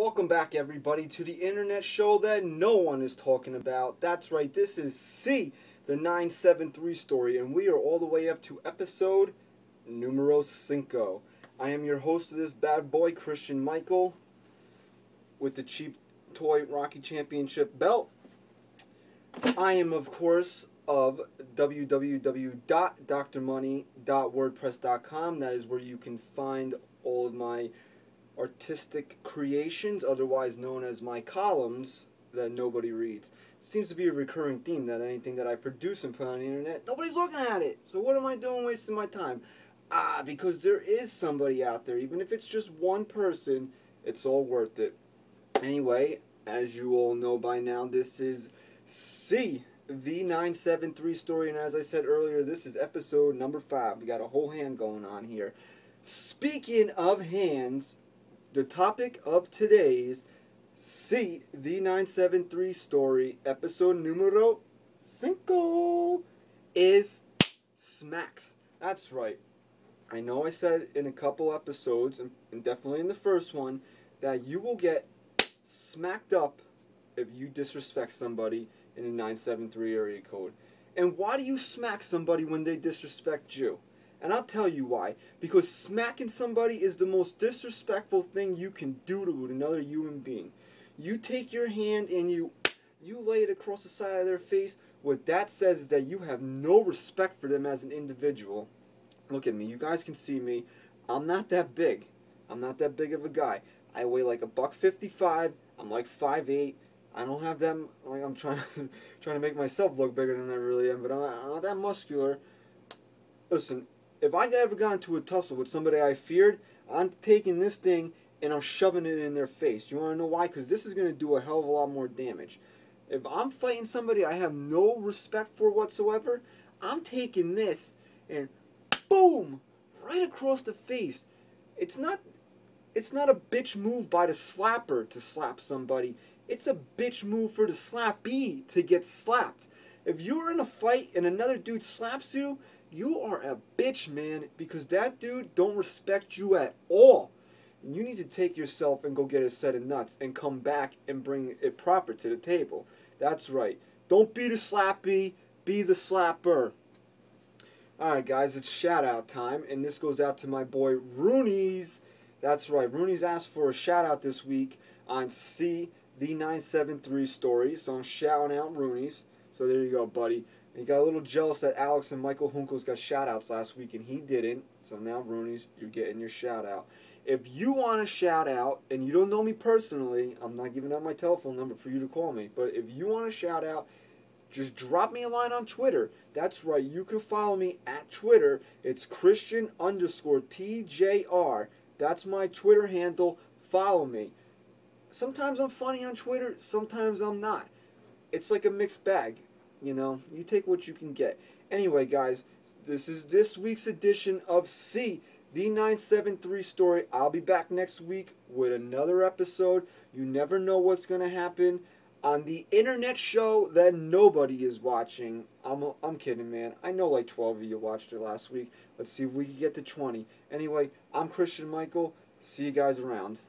Welcome back, everybody, to the internet show that no one is talking about. That's right, this is C, the 973 story, and we are all the way up to episode numero 5. I am your host of this bad boy, Christian Michael, with the cheap toy Rocky Championship belt. I am, of course, of www.drmoney.wordpress.com. That is where you can find all of my artistic creations, otherwise known as my columns, that nobody reads. It seems to be a recurring theme that anything that I produce and put on the internet, nobody's looking at it. So what am I doing wasting my time? Because there is somebody out there. Even if it's just one person, it's all worth it. Anyway, as you all know by now, this is C, the 973 story, and as I said earlier, this is episode number 5. We got a whole hand going on here. Speaking of hands, the topic of today's C, the 973 story, episode numero 5, is smacks. That's right. I know I said in a couple episodes, and definitely in the first one, that you will get smacked up if you disrespect somebody in the 973 area code. And why do you smack somebody when they disrespect you? And I'll tell you why. Because smacking somebody is the most disrespectful thing you can do to another human being. You take your hand and you lay it across the side of their face. What that says is that you have no respect for them as an individual. Look at me. You guys can see me. I'm not that big. I'm not that big of a guy. I weigh like $155. I'm like 5'8". I don't have that. Like, I'm trying to make myself look bigger than I really am, but I'm not that muscular. Listen. If I ever got into a tussle with somebody I feared, I'm taking this thing and I'm shoving it in their face. You want to know why? Because this is going to do a hell of a lot more damage. If I'm fighting somebody I have no respect for whatsoever, I'm taking this and boom, right across the face. It's not a bitch move by the slapper to slap somebody. It's a bitch move for the slappee to get slapped. If you're in a fight and another dude slaps you, you are a bitch, man, because that dude don't respect you at all. And you need to take yourself and go get a set of nuts and come back and bring it proper to the table. That's right. Don't be the slappee, be the slapper. Alright, guys, it's shout-out time, and this goes out to my boy Rooney's. That's right, Rooney's asked for a shout-out this week on C, the 973 story, so I'm shouting out Rooney's. So there you go, buddy. And you got a little jealous that Alex and Michael Hunkles got shout-outs last week, and he didn't. So now, Rooney's, you're getting your shout-out. If you want a shout-out, and you don't know me personally, I'm not giving out my telephone number for you to call me, but if you want a shout-out, just drop me a line on Twitter. That's right, you can follow me at Twitter. It's Christian_TJR. That's my Twitter handle. Follow me. Sometimes I'm funny on Twitter, sometimes I'm not. It's like a mixed bag. You know, you take what you can get. Anyway, guys, this is this week's edition of C, the 973 story. I'll be back next week with another episode. You never know what's going to happen on the internet show that nobody is watching. I'm kidding, man. I know like 12 of you watched it last week. Let's see if we can get to 20. Anyway, I'm Christian Michael. See you guys around.